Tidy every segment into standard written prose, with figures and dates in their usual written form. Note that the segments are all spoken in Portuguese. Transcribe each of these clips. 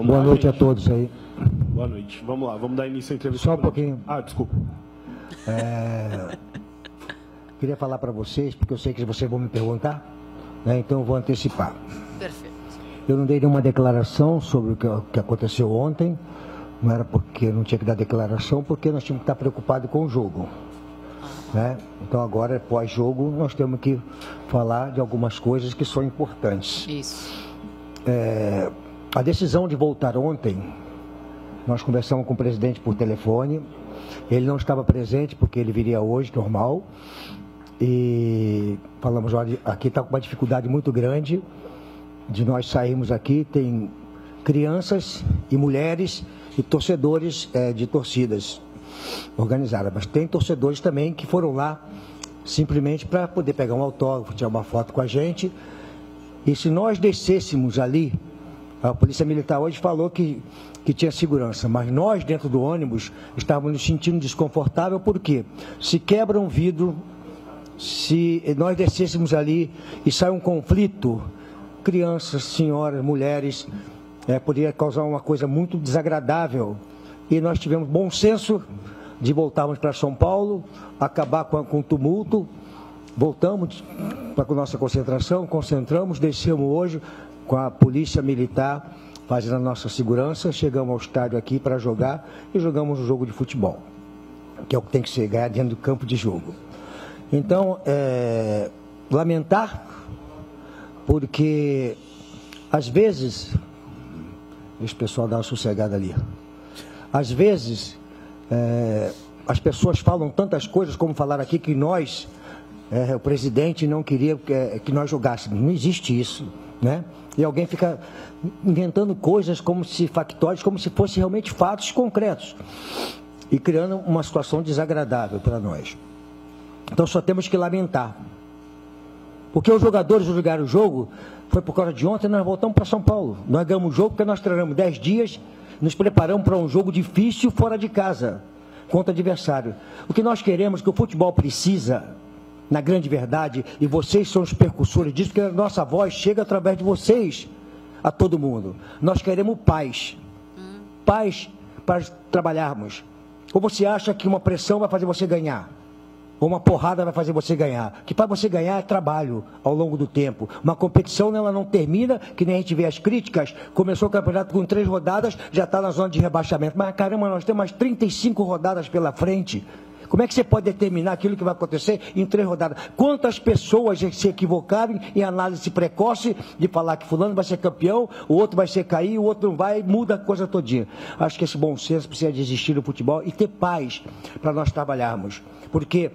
Boa noite a todos aí. Boa noite. Vamos lá, vamos dar início à entrevista. Só um pouquinho. Desculpa. Queria falar para vocês, porque eu sei que vocês vão me perguntar, né? Então eu vou antecipar. Perfeito. Eu não dei nenhuma declaração sobre o que aconteceu ontem. Não era porque não tinha que dar declaração, porque nós tínhamos que estar preocupados com o jogo. Né? Então agora, pós-jogo, nós temos que falar de algumas coisas que são importantes. Isso. A decisão de voltar ontem, nós conversamos com o presidente por telefone. Ele não estava presente porque ele viria hoje, normal. E falamos, olha, aqui está com uma dificuldade muito grande de nós sairmos aqui. Tem crianças e mulheres e torcedores de torcidas organizadas. Mas tem torcedores também que foram lá simplesmente para poder pegar um autógrafo, tirar uma foto com a gente. E se nós descêssemos ali, a Polícia Militar hoje falou que tinha segurança, mas nós dentro do ônibus estávamos nos sentindo desconfortável, porque se quebra um vidro, se nós descêssemos ali e sai um conflito, crianças, senhoras, mulheres, poderia causar uma coisa muito desagradável. E nós tivemos bom senso de voltarmos para São Paulo, acabar com o tumulto, voltamos para a nossa concentração, concentramos, descemos hoje com a Polícia Militar fazendo a nossa segurança, chegamos ao estádio aqui para jogar e jogamos um jogo de futebol, que é o que tem que ser, ganhar dentro do campo de jogo. Então, lamentar, porque às vezes, deixa o pessoal dar uma sossegada ali, às vezes as pessoas falam tantas coisas, como falaram aqui, que nós, o presidente não queria que nós jogássemos. Não existe isso, né? E alguém fica inventando coisas como se factóides, como se fossem realmente fatos concretos, e criando uma situação desagradável para nós. Então só temos que lamentar, porque os jogadores jogaram o jogo, foi por causa de ontem. Nós voltamos para São Paulo, nós ganhamos o jogo porque nós treinamos 10 dias, nos preparamos para um jogo difícil fora de casa, contra adversário. O que nós queremos, que o futebol precisa, na grande verdade, e vocês são os percussores disso, porque a nossa voz chega através de vocês a todo mundo. Nós queremos paz. Paz para trabalharmos. Ou você acha que uma pressão vai fazer você ganhar? Ou uma porrada vai fazer você ganhar? Que para você ganhar é trabalho ao longo do tempo. Uma competição, ela não termina, que nem a gente vê as críticas. Começou o campeonato com 3 rodadas, já está na zona de rebaixamento. Mas caramba, nós temos mais 35 rodadas pela frente. Como é que você pode determinar aquilo que vai acontecer em 3 rodadas? Quantas pessoas se equivocaram em análise precoce de falar que fulano vai ser campeão, o outro vai ser cair, o outro não vai, muda a coisa todinha. Acho que esse bom senso precisa de existir no futebol e ter paz para nós trabalharmos. Porque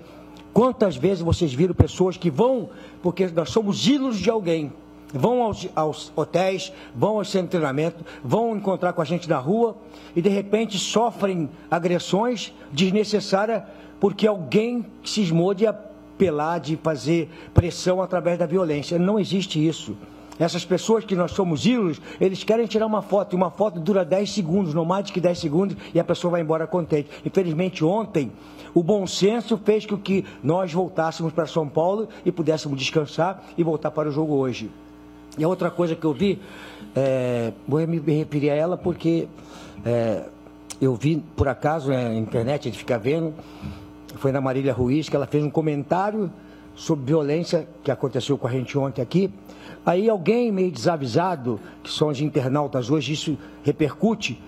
quantas vezes vocês viram pessoas que vão, porque nós somos ídolos de alguém, vão aos hotéis, vão ao centro de treinamento, vão encontrar com a gente na rua e de repente sofrem agressões desnecessárias porque alguém cismou de apelar, de fazer pressão através da violência. Não existe isso. Essas pessoas que nós somos ídolos, eles querem tirar uma foto, e uma foto dura 10 segundos, não mais do que 10 segundos, e a pessoa vai embora contente. Infelizmente, ontem, o bom senso fez com que nós voltássemos para São Paulo e pudéssemos descansar e voltar para o jogo hoje. E a outra coisa que eu vi, vou me referir a ela porque eu vi, por acaso, na internet, a gente fica vendo, foi na Marília Ruiz, que ela fez um comentário sobre violência que aconteceu com a gente ontem aqui. Aí alguém meio desavisado, que são os internautas hoje, isso repercute,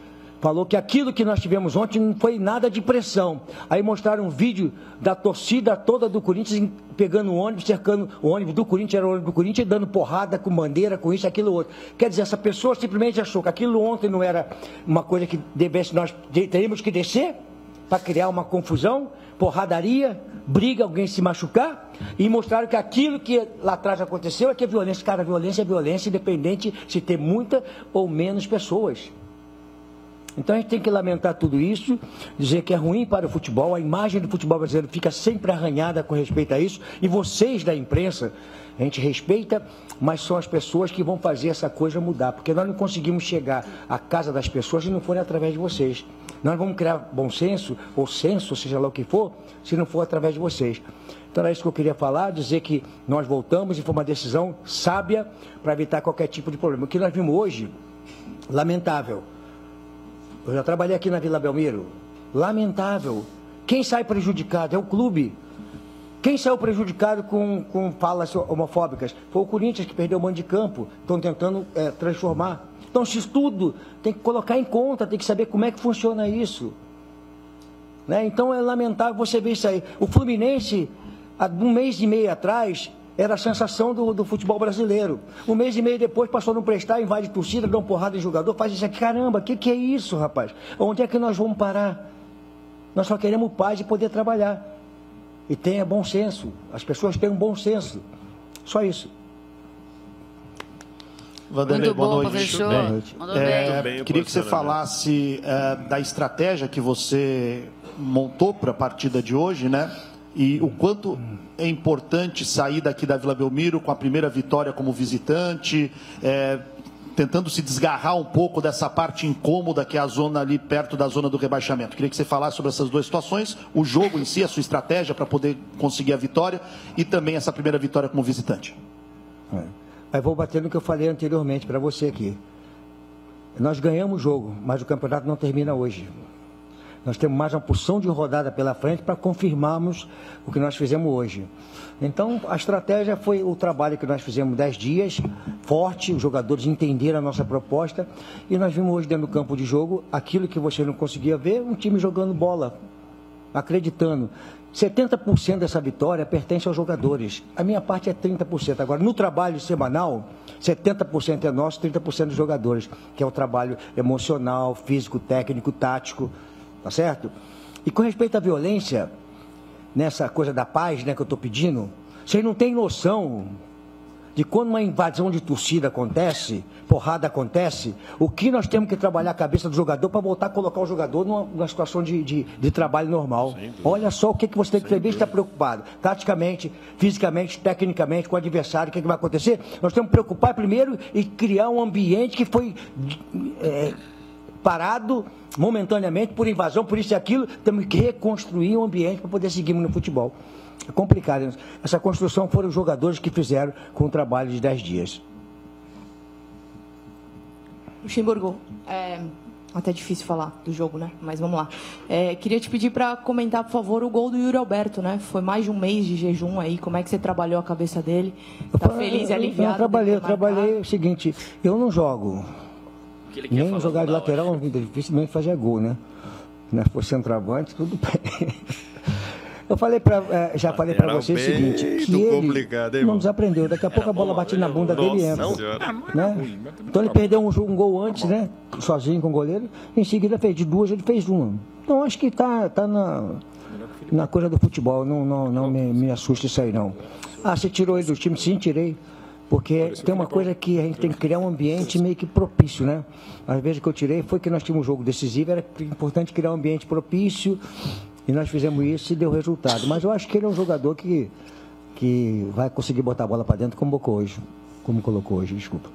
falou que aquilo que nós tivemos ontem não foi nada de pressão. Aí mostraram um vídeo da torcida toda do Corinthians pegando o ônibus, cercando o ônibus do Corinthians, era o ônibus do Corinthians, dando porrada com bandeira, com isso, aquilo, outro. Quer dizer, essa pessoa simplesmente achou que aquilo ontem não era uma coisa que nós teríamos que descer para criar uma confusão, porradaria, briga, alguém se machucar, e mostraram que aquilo que lá atrás aconteceu é que é violência. Cara, violência é violência, independente se ter muita ou menos pessoas. Então a gente tem que lamentar tudo isso, dizer que é ruim para o futebol, a imagem do futebol brasileiro fica sempre arranhada com respeito a isso, e vocês da imprensa, a gente respeita, mas são as pessoas que vão fazer essa coisa mudar, porque nós não conseguimos chegar à casa das pessoas se não forem através de vocês. Nós vamos criar bom senso, ou senso, seja lá o que for, se não for através de vocês. Então é isso que eu queria falar, dizer que nós voltamos e foi uma decisão sábia para evitar qualquer tipo de problema. O que nós vimos hoje Lamentável. Eu já trabalhei aqui na Vila Belmiro. Lamentável. Quem sai prejudicado é o clube. Quem saiu prejudicado com falas homofóbicas? Foi o Corinthians, que perdeu o mando de campo. Estão tentando transformar. Então, isso tudo tem que colocar em conta, tem que saber como é que funciona isso. Né? Então, é lamentável você ver isso aí. O Fluminense, há um mês e meio atrás, era a sensação do futebol brasileiro. Um mês e meio depois passou a não prestar, invade torcida, dá uma porrada em jogador, faz isso aqui. Caramba, o que é isso, rapaz? Onde é que nós vamos parar? Nós só queremos paz e poder trabalhar. E tenha bom senso. As pessoas têm um bom senso. Só isso. Vanderlei, muito bom, boa noite. professor. Bem. Mandou bem. bem o Queria que você falasse da estratégia que você montou para a partida de hoje, né? E o quanto é importante sair daqui da Vila Belmiro com a primeira vitória como visitante, tentando se desgarrar um pouco dessa parte incômoda que é a zona ali perto da zona do rebaixamento. Queria que você falasse sobre essas duas situações, o jogo em si, a sua estratégia para poder conseguir a vitória e também essa primeira vitória como visitante. Aí vou bater no que eu falei anteriormente para você aqui. Nós ganhamos o jogo, mas o campeonato não termina hoje. Nós temos mais uma porção de rodada pela frente para confirmarmos o que nós fizemos hoje. Então, a estratégia foi o trabalho que nós fizemos 10 dias, forte, os jogadores entenderam a nossa proposta, e nós vimos hoje dentro do campo de jogo aquilo que você não conseguia ver, um time jogando bola, acreditando. 70% dessa vitória pertence aos jogadores. A minha parte é 30%. Agora, no trabalho semanal, 70% é nosso, 30% dos jogadores, que é o trabalho emocional, físico, técnico, tático, tá certo? E com respeito à violência, nessa coisa da paz, né, que eu estou pedindo, vocês não têm noção de quando uma invasão de torcida acontece, porrada acontece, o que nós temos que trabalhar a cabeça do jogador para voltar a colocar o jogador numa situação de trabalho normal. Olha só o que você tem que saber, estar preocupado, taticamente, fisicamente, tecnicamente, com o adversário, o que vai acontecer? Nós temos que preocupar primeiro e criar um ambiente que foi parado momentaneamente por invasão, por isso e aquilo, temos que reconstruir um ambiente para poder seguir no futebol. É complicado. Essa construção foram os jogadores que fizeram com o trabalho de 10 dias. Luxemburgo, até difícil falar do jogo, né? Mas vamos lá. Queria te pedir para comentar, por favor, o gol do Yuri Alberto, né? Foi mais de um mês de jejum aí. Como é que você trabalhou a cabeça dele? Tá feliz e aliviado? Eu trabalhei o seguinte, eu não jogo. Nem jogar de lateral, dificilmente fazia gol, né? Se for centroavante, tudo bem. Eu falei já falei para você o seguinte, que ele não desaprendeu. Daqui a pouco a bola bate na bunda dele e entra. Né? Então ele perdeu um gol antes, né? Sozinho com o goleiro. Em seguida fez de duas, ele fez uma. Então acho que tá na coisa do futebol. Não me assusta isso aí, não. Você tirou ele do time? Sim, tirei. Porque tem uma coisa que a gente tem que criar um ambiente meio que propício, né? Às vezes que eu tirei foi que nós tínhamos um jogo decisivo, era importante criar um ambiente propício, e nós fizemos isso e deu resultado. Mas eu acho que ele é um jogador que vai conseguir botar a bola para dentro como colocou hoje, desculpa.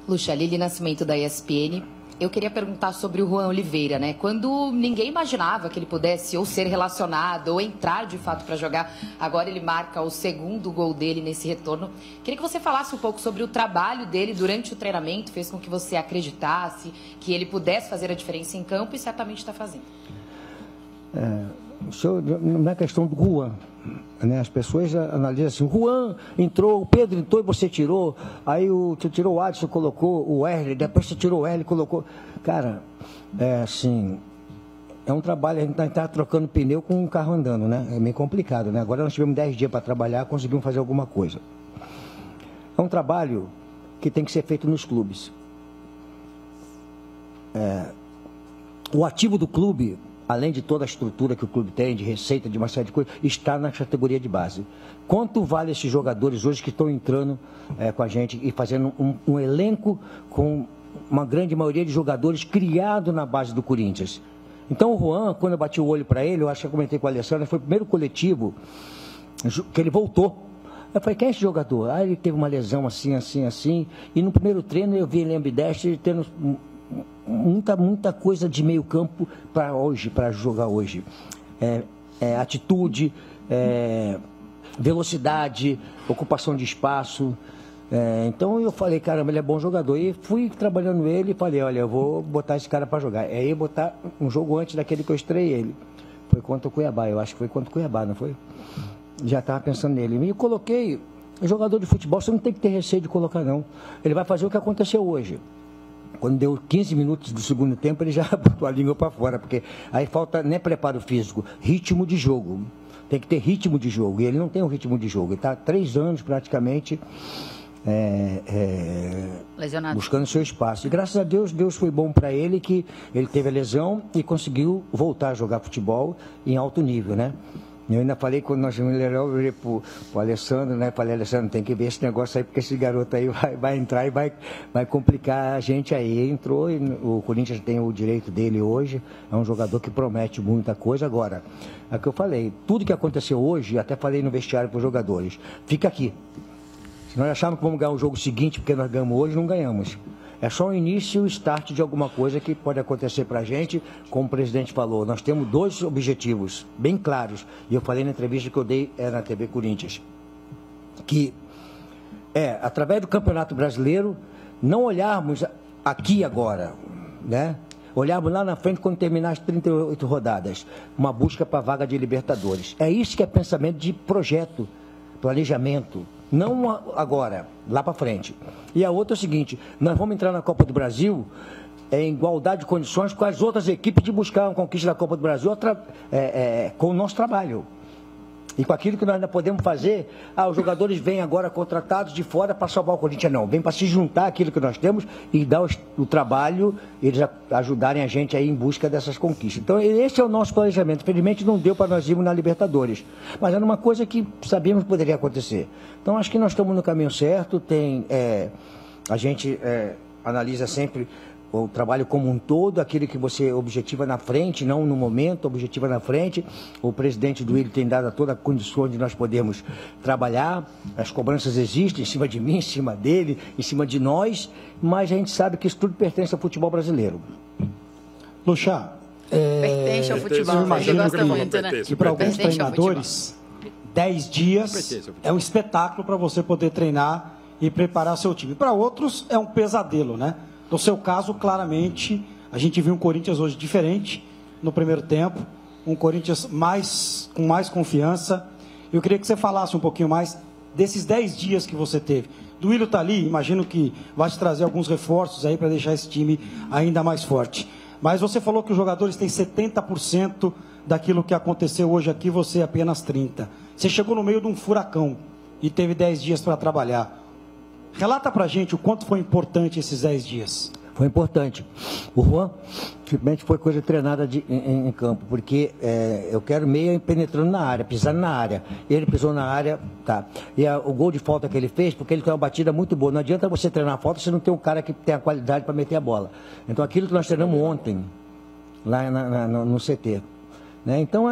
Luxa, Lili Nascimento da ESPN. Eu queria perguntar sobre o Juan Oliveira, né? Quando ninguém imaginava que ele pudesse ou ser relacionado ou entrar de fato para jogar, agora ele marca o segundo gol dele nesse retorno. Queria que você falasse um pouco sobre o trabalho dele durante o treinamento, fez com que você acreditasse que ele pudesse fazer a diferença em campo e certamente está fazendo. Não é questão do Juan, né? As pessoas analisam assim, o Juan entrou, o Pedro entrou e você tirou, aí você tirou o Adson, colocou o Erle, depois você tirou o Erle, colocou. Cara, assim, é um trabalho, a gente está trocando pneu com o carro andando, né? É meio complicado, né? Agora nós tivemos 10 dias para trabalhar, conseguimos fazer alguma coisa. É um trabalho que tem que ser feito nos clubes. O ativo do clube, além de toda a estrutura que o clube tem, de receita, de uma série de coisas, está na categoria de base. Quanto vale esses jogadores hoje que estão entrando com a gente e fazendo um elenco com uma grande maioria de jogadores criados na base do Corinthians? Então o Juan, quando eu bati o olho para ele, eu acho que eu comentei com a Alessandra, foi o primeiro coletivo que ele voltou. Eu falei, quem é esse jogador? Ele teve uma lesão assim, e no primeiro treino eu vi ele ambidestro, ele tendo muita coisa de meio campo para jogar hoje. Atitude, velocidade, ocupação de espaço. Então eu falei, caramba, ele é bom jogador. E fui trabalhando ele e falei, olha, eu vou botar esse cara para jogar. Aí botar um jogo antes daquele que eu estreiei ele. Foi contra o Cuiabá, eu acho que foi contra o Cuiabá, não foi? Já estava pensando nele. E coloquei, jogador de futebol, você não tem que ter receio de colocar, não. Ele vai fazer o que aconteceu hoje. Quando deu 15 minutos do segundo tempo, ele já botou a língua para fora, porque aí falta nem preparo físico, ritmo de jogo. Tem que ter ritmo de jogo, e ele não tem um ritmo de jogo. Ele está há 3 anos praticamente lesionado, buscando seu espaço. E graças a Deus, Deus foi bom para ele, que ele teve a lesão e conseguiu voltar a jogar futebol em alto nível, né? Eu ainda falei, quando nós melhoramos, eu falei pro Alessandro, né? Falei, Alessandro, tem que ver esse negócio aí, porque esse garoto aí vai entrar e vai complicar a gente aí. Ele entrou e o Corinthians tem o direito dele hoje, é um jogador que promete muita coisa. Agora, é o que eu falei, tudo que aconteceu hoje, até falei no vestiário para os jogadores, fica aqui. Se nós acharmos que vamos ganhar o jogo seguinte, porque nós ganhamos hoje, não ganhamos. É só o início e o start de alguma coisa que pode acontecer para a gente. Como o presidente falou, nós temos 2 objetivos bem claros. E eu falei na entrevista que eu dei na TV Corinthians. Que através do Campeonato Brasileiro, não olharmos aqui agora, né? Olharmos lá na frente quando terminar as 38 rodadas. Uma busca para a vaga de Libertadores. É isso que é pensamento de projeto, planejamento. Não agora, lá para frente. E a outra é o seguinte, nós vamos entrar na Copa do Brasil em igualdade de condições com as outras equipes de buscar uma conquista da Copa do Brasil com o nosso trabalho. E com aquilo que nós ainda podemos fazer, os jogadores vêm agora contratados de fora para salvar o Corinthians. Não, vem para se juntar aquilo que nós temos e dar o trabalho, eles ajudarem a gente aí em busca dessas conquistas. Então, esse é o nosso planejamento. Infelizmente, não deu para nós irmos na Libertadores. Mas era uma coisa que sabíamos que poderia acontecer. Então, acho que nós estamos no caminho certo. A gente analisa sempre o trabalho como um todo, aquilo que você objetiva na frente, não no momento, objetiva na frente. O presidente do Willi tem dado toda a condição de nós podermos trabalhar. As cobranças existem em cima de mim, em cima dele, em cima de nós, mas a gente sabe que isso tudo pertence ao futebol brasileiro. Lucha, pertence ao futebol, você gosta muito, né? E para alguns treinadores, 10 dias é um espetáculo para você poder treinar e preparar seu time. Para outros, é um pesadelo, né? No seu caso, claramente, a gente viu um Corinthians hoje diferente no primeiro tempo, um Corinthians com mais confiança. Eu queria que você falasse um pouquinho mais desses 10 dias que você teve. Do Willi tá ali, imagino que vai te trazer alguns reforços aí para deixar esse time ainda mais forte. Mas você falou que os jogadores têm 70% daquilo que aconteceu hoje aqui, você apenas 30%. Você chegou no meio de um furacão e teve 10 dias para trabalhar. Relata pra gente o quanto foi importante esses 10 dias. Foi importante. O Juan, simplesmente foi coisa treinada em campo, porque eu quero meia penetrando na área, pisando na área. Ele pisou na área, tá. E o gol de falta que ele fez, porque ele tem uma batida muito boa. Não adianta você treinar a falta se não tem um cara que tem a qualidade para meter a bola. Então, aquilo que nós treinamos ontem, lá no CT. Né? Então,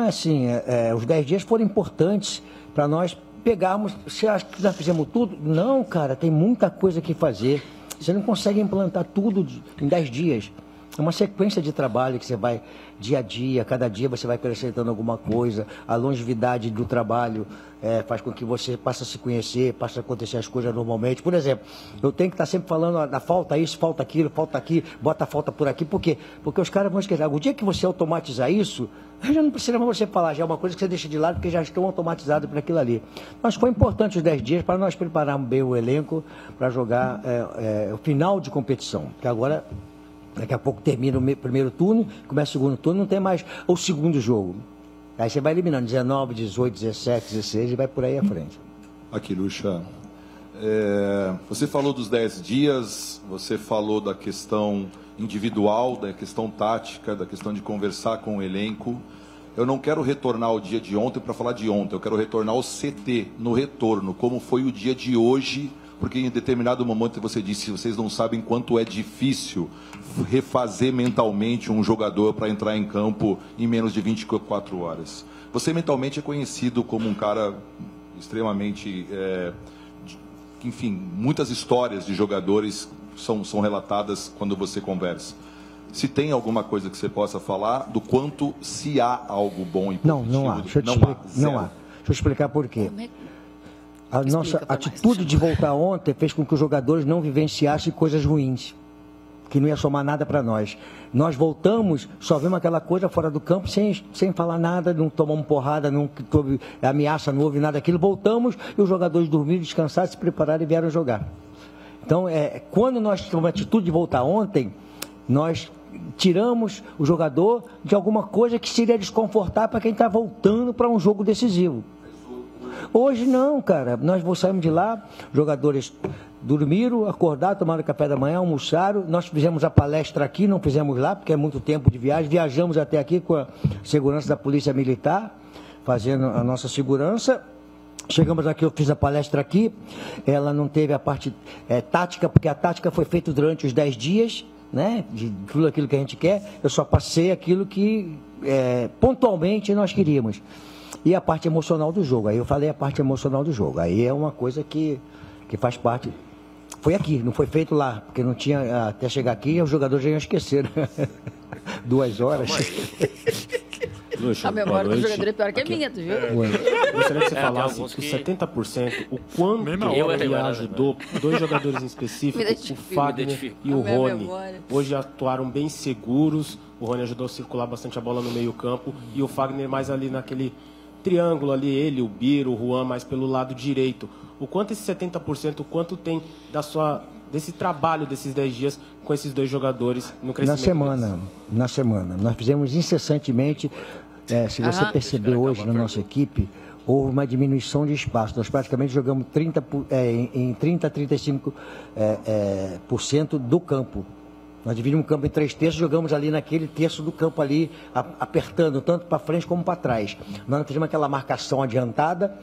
os 10 dias foram importantes para nós pegarmos. Você acha que nós fizemos tudo? Não, cara, tem muita coisa que fazer. Você não consegue implantar tudo em 10 dias. É uma sequência de trabalho que você vai dia a dia, cada dia você vai acrescentando alguma coisa. A longevidade do trabalho faz com que você passe a se conhecer, passe a acontecer as coisas normalmente. Por exemplo, eu tenho que estar sempre falando da falta isso, falta aquilo, falta aqui, bota a falta por aqui. Por quê? Porque os caras vão esquecer. O dia que você automatizar isso, já não precisa mais você falar, já é uma coisa que você deixa de lado, porque já estão automatizados por aquilo ali. Mas foi importante os 10 dias para nós prepararmos bem o elenco para jogar o final de competição. Que agora, daqui a pouco termina o primeiro turno, começa o segundo turno, não tem mais o segundo jogo. Aí você vai eliminando 19, 18, 17, 16 e vai por aí à frente. Aqui, Lucha, você falou dos 10 dias, você falou da questão individual, da questão tática, da questão de conversar com o elenco. Eu não quero retornar ao dia de ontem para falar de ontem, eu quero retornar ao CT, no retorno, como foi o dia de hoje, porque em determinado momento você disse, vocês não sabem quanto é difícil refazer mentalmente um jogador para entrar em campo em menos de 24 horas. Você mentalmente é conhecido como um cara extremamente... enfim, muitas histórias de jogadores são relatadas quando você conversa. Se tem alguma coisa que você possa falar do quanto se há algo bom e positivo? Não há. Deixa eu explicar por quê. A nossa atitude de voltar ontem fez com que os jogadores não vivenciassem coisas ruins, que não ia somar nada para nós. Nós voltamos, só vimos aquela coisa fora do campo, sem falar nada, não tomamos porrada, não houve ameaça, não houve nada daquilo. Voltamos e os jogadores dormiram, descansaram, se prepararam e vieram jogar. Então, quando nós tomamos a atitude de voltar ontem, nós tiramos o jogador de alguma coisa que seria desconfortável para quem está voltando para um jogo decisivo. Hoje não, cara. Nós saímos de lá, jogadores dormiram, acordaram, tomaram café da manhã, almoçaram. Nós fizemos a palestra aqui, não fizemos lá, porque é muito tempo de viagem. Viajamos até aqui com a segurança da Polícia Militar, fazendo a nossa segurança. Chegamos aqui, eu fiz a palestra aqui. Ela não teve a parte tática, porque a tática foi feita durante os 10 dias, né? De tudo aquilo que a gente quer. Eu só passei aquilo que pontualmente nós queríamos. E a parte emocional do jogo. Aí eu falei a parte emocional do jogo. Aí é uma coisa que faz parte. Foi aqui, não foi feito lá, porque não tinha. Até chegar aqui, os jogadores já iam esquecer. 2 horas. Luxo, a memória do jogador é pior que a minha, tu viu? Gostaria que você falasse os 70%, o quanto ele ajudou 2 jogadores em específico, o Fagner e o Rony. Hoje atuaram bem seguros, o Rony ajudou a circular bastante a bola no meio campo e o Fagner mais ali naquele triângulo ali, ele, o Biro, o Juan mais pelo lado direito. O quanto esse 70%, o quanto tem desse trabalho desses 10 dias com esses 2 jogadores no crescimento? Na semana. Nós fizemos incessantemente, se você perceber hoje na nossa equipe, houve uma diminuição de espaço. Nós praticamente jogamos em 30% a 35% do campo. Nós dividimos o campo em 3 terços, jogamos ali naquele terço do campo ali, apertando tanto para frente como para trás. Nós não fizemos aquela marcação adiantada.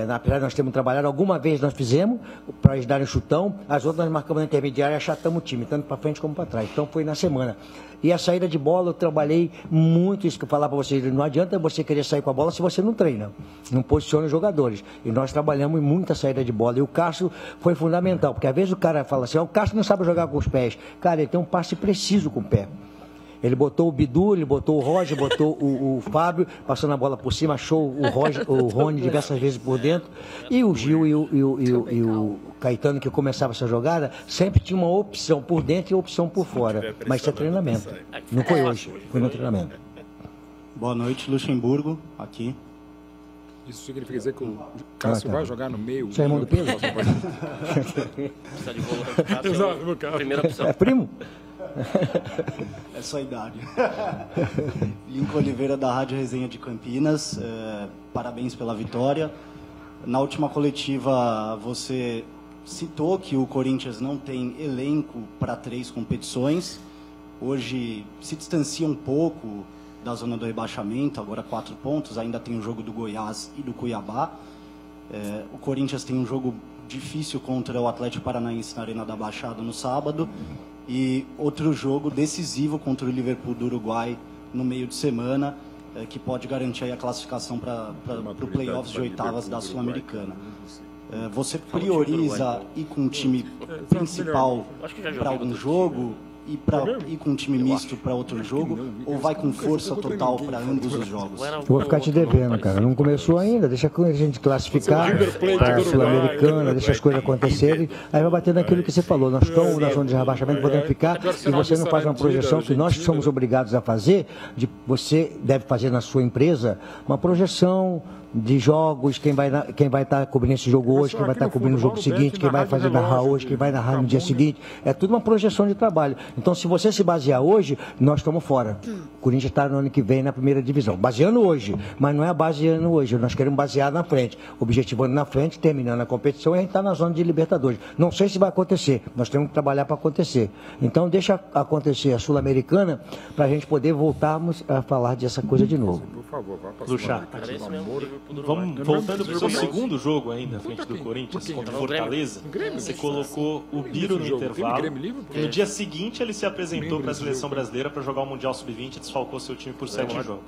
Apesar de nós termos trabalhado, alguma vez nós fizemos para eles darem chutão, as outras nós marcamos na intermediária e achatamos o time, tanto para frente como para trás. Então foi na semana. E a saída de bola, eu trabalhei muito isso que eu falava para vocês. Não adianta você querer sair com a bola se você não treina, não posiciona os jogadores. E nós trabalhamos muita saída de bola. E o Cássio foi fundamental, porque às vezes o cara fala assim, o Cássio não sabe jogar com os pés. Cara, ele tem um passe preciso com o pé. Ele botou o Bidu, ele botou o Roger, botou o Fábio, passando a bola por cima, achou o Rony diversas vezes por dentro. E o Gil e o Caetano, que começava essa jogada, sempre tinha uma opção por dentro e uma opção por fora. Mas isso é treinamento. Não foi hoje, foi no treinamento. Boa noite, Luxemburgo, aqui. Isso significa dizer que o Cássio vai jogar no meio. Você é irmão do Pedro? Primeira opção. É primo? É só idade. Lincoln Oliveira, da Rádio Resenha de Campinas. Parabéns pela vitória. Na última coletiva, você citou que o Corinthians não tem elenco para 3 competições. Hoje se distancia um pouco da zona do rebaixamento, agora 4 pontos. Ainda tem o jogo do Goiás e do Cuiabá. O Corinthians tem um jogo difícil contra o Atlético Paranaense na Arena da Baixada no sábado. E outro jogo decisivo contra o Liverpool do Uruguai no meio de semana, que pode garantir aí a classificação para o playoffs de oitavas da Sul-Americana. Você prioriza ir com um time principal para algum jogo e ir com um time misto para outro jogo, ou vai com força total para ambos os jogos? Vou ficar te devendo, cara. Não começou ainda, deixa a gente classificar para a Sul-Americana, deixa as coisas acontecerem, aí vai bater naquilo que você falou. Nós estamos na zona de rebaixamento, podemos ficar, e você não faz uma projeção que nós somos obrigados a fazer, você deve fazer na sua empresa, uma projeção de jogos, quem vai estar cobrindo esse jogo hoje, quem vai estar cobrindo o jogo seguinte, quem vai fazer narrar hoje, quem vai narrar no dia seguinte. É tudo uma projeção de trabalho. Então, se você se basear hoje, nós estamos fora. O Corinthians está no ano que vem na primeira divisão. Baseando hoje, mas não é baseando hoje. Nós queremos basear na frente. Objetivando na frente, terminando a competição e a gente está na zona de Libertadores. Não sei se vai acontecer. Nós temos que trabalhar para acontecer. Então, deixa acontecer a Sul-Americana para a gente poder voltarmos a falar dessa coisa de novo. Por favor, vá para Luxar. Vamos voltando para o seu segundo jogo ainda, à frente do Corinthians, contra o Fortaleza. Você colocou o Biro no intervalo. E no dia seguinte ele se apresentou para a seleção brasileira para jogar o Mundial Sub-20 e desfalcou seu time por 7 jogos.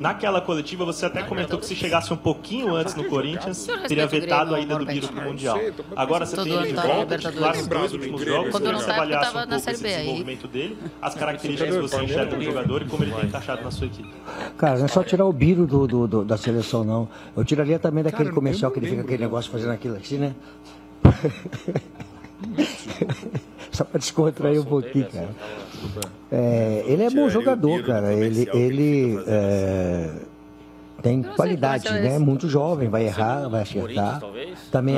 Naquela coletiva você até comentou que se chegasse um pouquinho antes no Corinthians, teria vetado a ida do Biro para o Mundial. Agora você tem ele de volta, titular nos 2 últimos jogos. Quando você avaliasse um pouco esse desenvolvimento dele, as características que você enxerga no jogador e como ele tem encaixado na sua equipe. Cara, não é só tirar o Biro da seleção, não. Eu tiraria também daquele comercial que ele fica aquele negócio fazendo aquilo assim, né? Só para descontrair um pouquinho, cara. Ele é bom jogador, cara. Ele tem qualidade, né? Muito jovem, vai errar, vai acertar. Também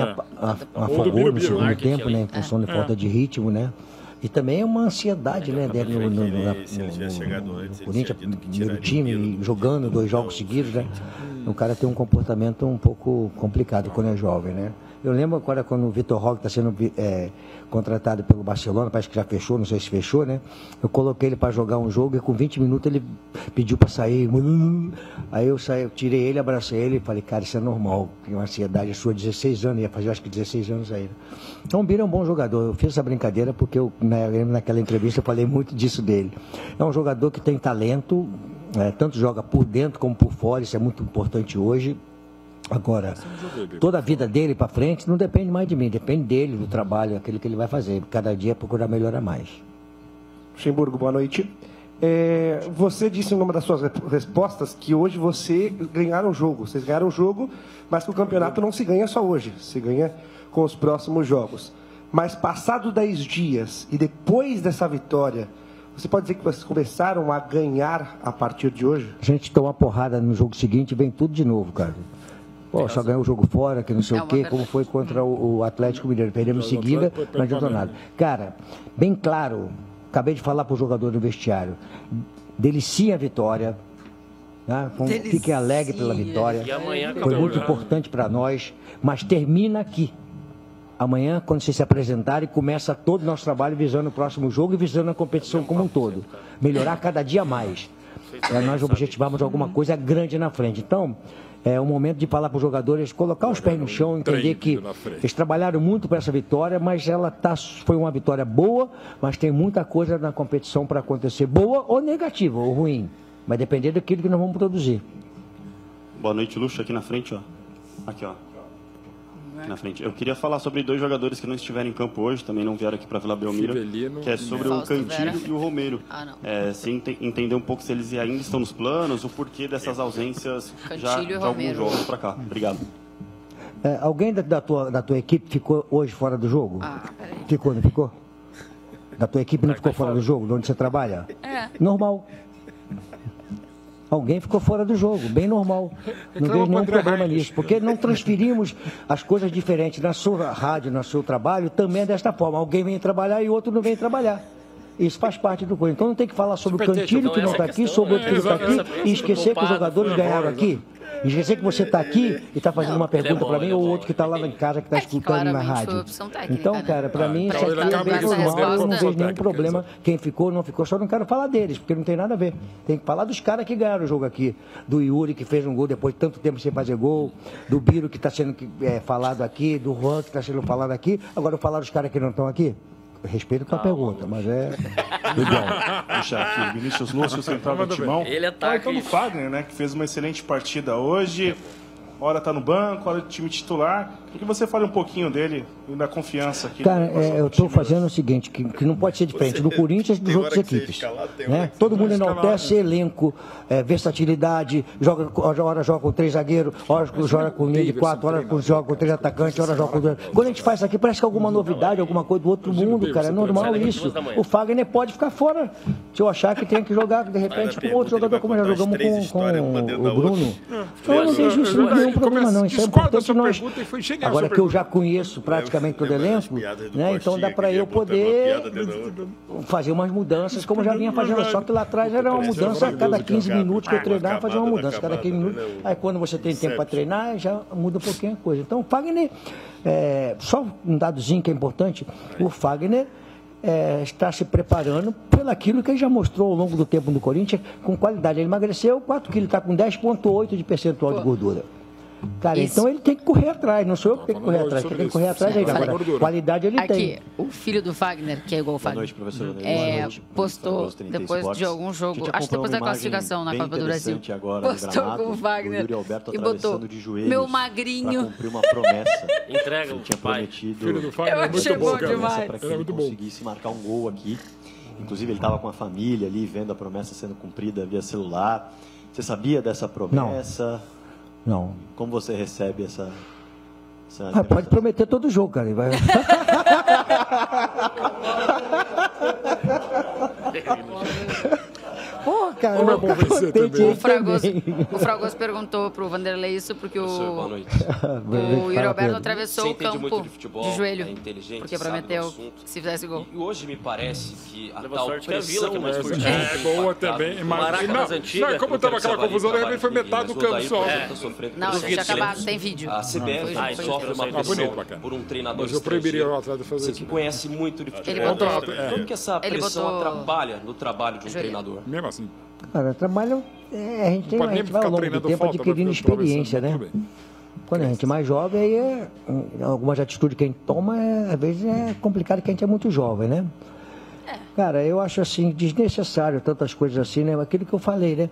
afogou no segundo tempo, né? Em função de falta de ritmo, né? E também é uma ansiedade, né, dele no Corinthians, no primeiro time, jogando 2 jogos seguidos, né? O cara tem um comportamento um pouco complicado quando é jovem, né? Eu lembro agora quando o Vitor Roque está sendo contratado pelo Barcelona, parece que já fechou, não sei se fechou, né? Eu coloquei ele para jogar um jogo e com 20 minutos ele pediu para sair. Aí eu tirei ele, abracei ele e falei, cara, isso é normal, tem uma ansiedade sua, 16 anos, ia fazer acho que 16 anos aí. Então o Bira é um bom jogador, eu fiz essa brincadeira porque eu lembro naquela entrevista eu falei muito disso dele. É um jogador que tem talento, tanto joga por dentro como por fora, isso é muito importante hoje. Agora, toda a vida dele para frente não depende mais de mim, depende dele, do trabalho, aquilo que ele vai fazer. Cada dia procurar melhorar mais. Luxemburgo, boa noite. Você disse em uma das suas respostas que hoje vocês ganharam o jogo, mas que o campeonato não se ganha só hoje, se ganha com os próximos jogos. Mas passados 10 dias e depois dessa vitória, você pode dizer que vocês começaram a ganhar a partir de hoje? A gente toma uma porrada no jogo seguinte e vem tudo de novo, cara. Pô, só ganhou o jogo fora, que não sei o quê, como foi contra o Atlético Mineiro. Perdemos em seguida, não adiantou nada. Cara, bem claro, acabei de falar para o jogador do vestiário, delicia a vitória, né? Fiquem alegres pela vitória, foi muito importante para nós, mas termina aqui. Amanhã, quando vocês se apresentarem, começa todo o nosso trabalho visando o próximo jogo e visando a competição como um todo. Melhorar cada dia mais. Nós objetivamos alguma coisa grande na frente. Então, é o momento de falar para os jogadores, colocar os pés no chão, entender que eles trabalharam muito para essa vitória, mas foi uma vitória boa, mas tem muita coisa na competição para acontecer, boa ou negativa, ou ruim. Vai depender daquilo que nós vamos produzir. Boa noite, Luxo, aqui na frente, ó. Aqui, ó. Na frente. Eu queria falar sobre 2 jogadores que não estiveram em campo hoje, também não vieram aqui para Vila Belmiro, que é sobre o Cantilho e o Romero. Sem entender um pouco se eles ainda estão nos planos, o porquê dessas ausências já de alguns jogos para cá. Obrigado. Alguém da tua equipe ficou hoje fora do jogo? Ficou, não ficou? Da tua equipe não ficou fora do jogo, de onde você trabalha? Normal. Alguém ficou fora do jogo, bem normal. Não vejo nenhum problema nisso, porque não transferimos as coisas diferentes. Na sua rádio, no seu trabalho, também é desta forma. Alguém vem trabalhar e outro não vem trabalhar. Isso faz parte do coisa. Então não tem que falar sobre o Cantilho que não está aqui, sobre o outro que não está aqui, e esquecer que os jogadores ganharam aqui. Esquecer que você está aqui e está fazendo uma pergunta para mim, ou outro que está lá em casa, que está escutando na rádio. Então, cara, para mim isso aqui é bem normal, eu não vejo nenhum problema. Quem ficou, não ficou, só não quero falar deles, porque não tem nada a ver. Tem que falar dos caras que ganharam o jogo aqui. Do Yuri, que fez um gol depois de tanto tempo sem fazer gol. Do Biro, que está sendo falado aqui. Do Juan, que está sendo falado aqui. Agora, eu falar dos caras que não estão aqui? Respeito a tua pergunta, mas é igual. Puxa, aqui, Vinícius Lúcio, central do Timão. Ele ataca. Então, o Fagner, né, que fez uma excelente partida hoje. Hora tá no banco, hora do time titular. Queria que você fale um pouquinho dele e da confiança aqui. Cara, eu estou fazendo o seguinte, que não pode ser diferente do Corinthians e das outras equipes. Né? Todo mundo enaltece elenco, versatilidade, hora joga com 3 zagueiros, hora joga com linha de 4, hora joga com 3 atacantes, hora joga com 2. Quando a gente faz isso aqui, parece que é alguma novidade, alguma coisa do outro mundo, cara. É normal isso. O Fagner pode ficar fora. Se eu achar que tem que jogar, de repente, com outro jogador, como já jogamos com o Bruno. Então eu não vejo isso nenhum problema, não. Isso é importante nós. Agora que eu já conheço praticamente todo o elenco, né? Então dá para eu poder fazer umas mudanças, como já vinha fazendo. Só que lá atrás era uma mudança a cada 15 minutos que eu treinava, fazia uma mudança a cada 15 minutos. Aí quando você tem tempo para treinar, já muda um pouquinho a coisa. Então o Fagner, só um dadozinho que é importante, o Fagner está se preparando pelaquilo que ele já mostrou ao longo do tempo no Corinthians, com qualidade. Ele emagreceu 4 quilos, está com 10,8% de percentual de gordura. Cara, isso. Então ele tem que correr atrás, não sou eu que tenho que correr atrás, quem tem que correr atrás aí. Agora, qualidade ele tem. Aqui, o filho do Fagner, que é igual o Fagner, postou depois de algum jogo, acho que depois da classificação na Copa do Brasil, postou com o Fagner e botou, meu magrinho. Cumprir uma promessa. Entrega o tinha prometido. Filho do Fagner é muito bom, demais. Para que ele conseguisse marcar um gol aqui. Inclusive ele estava com a família ali, vendo a promessa sendo cumprida via celular. Você sabia dessa promessa? Não. Não. Como você recebe essa pode prometer todo jogo, cara. Vai... Pô, cara, Como é bom vencer também. O Fragoso perguntou pro Vanderlei isso porque boa noite. O Yuri Alberto atravessou o campo de futebol, de joelho, inteligente, porque prometeu que se fizesse gol. E hoje me parece que a Leva tal sorte que é a Vila, que é mais pressão curtinha. É boa também. Não, como estava aquela confusão, de repente foi metade do campo só. Não, tinha acabado, tem vídeo. A CBF sofre uma pressão por um treinador Mas eu proibiria o atleta fazer isso. que conhece muito de futebol. Ele botou, Como que essa pressão atrapalha no trabalho de um treinador? Mesmo assim. Cara, trabalho. A gente vai ao longo do tempo adquirindo experiência, né? Quando a gente é mais jovem, aí algumas atitudes que a gente toma, às vezes é complicado, que a gente é muito jovem, né? Cara, eu acho assim, desnecessário tantas coisas assim, né? Aquilo que eu falei, né?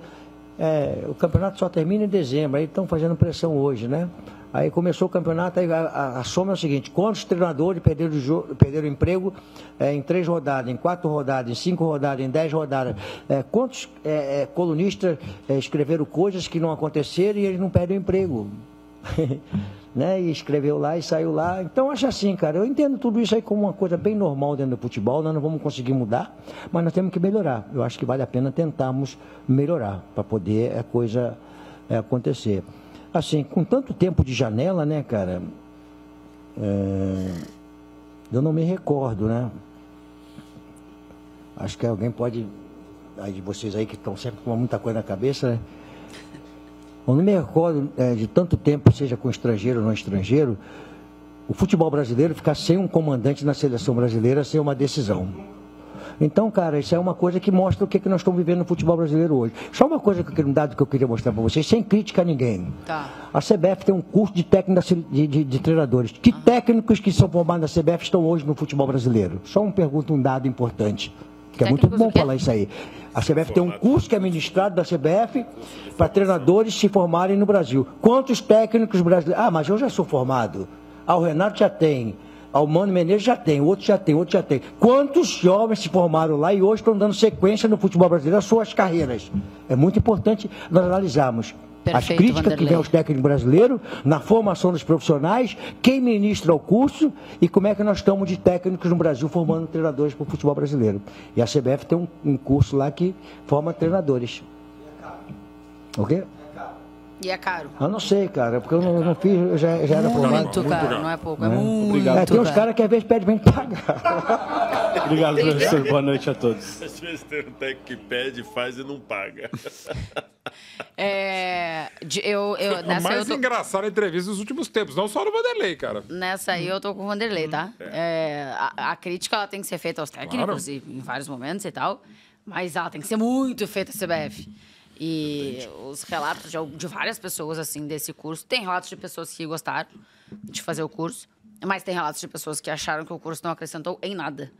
O campeonato só termina em dezembro, aí estão fazendo pressão hoje, né? Aí começou o campeonato, aí a soma é o seguinte: quantos treinadores perderam emprego em 3 rodadas, em 4 rodadas, em 5 rodadas, em 10 rodadas? Quantos colunistas escreveram coisas que não aconteceram e eles não perdem o emprego? Né? E escreveu lá e saiu lá. Então, acho assim, cara, eu entendo tudo isso aí como uma coisa bem normal dentro do futebol. Nós não vamos conseguir mudar, mas nós temos que melhorar. Eu acho que vale a pena tentarmos melhorar para poder a coisa acontecer. Assim, com tanto tempo de janela, né, cara, eu não me recordo, né? Acho que alguém pode, aí de vocês aí que estão sempre com muita coisa na cabeça, né? Eu não me recordo de tanto tempo, seja com estrangeiro ou não estrangeiro, o futebol brasileiro ficar sem um comandante na seleção brasileira, sem uma decisão. Então, cara, isso é uma coisa que mostra o que nós estamos vivendo no futebol brasileiro hoje. Só uma coisa, um dado que eu queria mostrar para vocês, sem crítica a ninguém. Tá. A CBF tem um curso de técnico de treinadores. Que técnicos que são formados na CBF estão hoje no futebol brasileiro? Só um dado importante, que é muito bom falar isso aí. A CBF tem um curso que é ministrado da CBF para treinadores se formarem no Brasil. Quantos técnicos brasileiros... mas eu já sou formado. O Renato já tem. O Mano Menezes já tem, outro já tem, outro já tem. Quantos jovens se formaram lá e hoje estão dando sequência no futebol brasileiro às suas carreiras? É muito importante nós analisarmos as críticas que vem aos técnicos brasileiros, na formação dos profissionais, quem ministra o curso e como é que nós estamos de técnicos no Brasil formando treinadores para o futebol brasileiro. E a CBF tem um curso lá que forma treinadores. Ok? E é caro? Eu não sei, cara, porque eu não fiz, eu já era formado. Muito caro, não é pouco, é muito. Obrigado. Tem uns caras que às vezes pedem pra gente pagar. Obrigado, professor. Boa noite a todos. Às vezes tem um técnico que pede, faz e não paga. A mais engraçada entrevista dos últimos tempos, não só no Vanderlei, cara. Nessa aí eu tô com o Vanderlei, tá? A crítica ela tem que ser feita aos técnicos, claro, em vários momentos e tal, mas ela tem que ser muito feita à CBF. E os relatos de várias pessoas, assim, desse curso... Tem relatos de pessoas que gostaram de fazer o curso, mas tem relatos de pessoas que acharam que o curso não acrescentou em nada.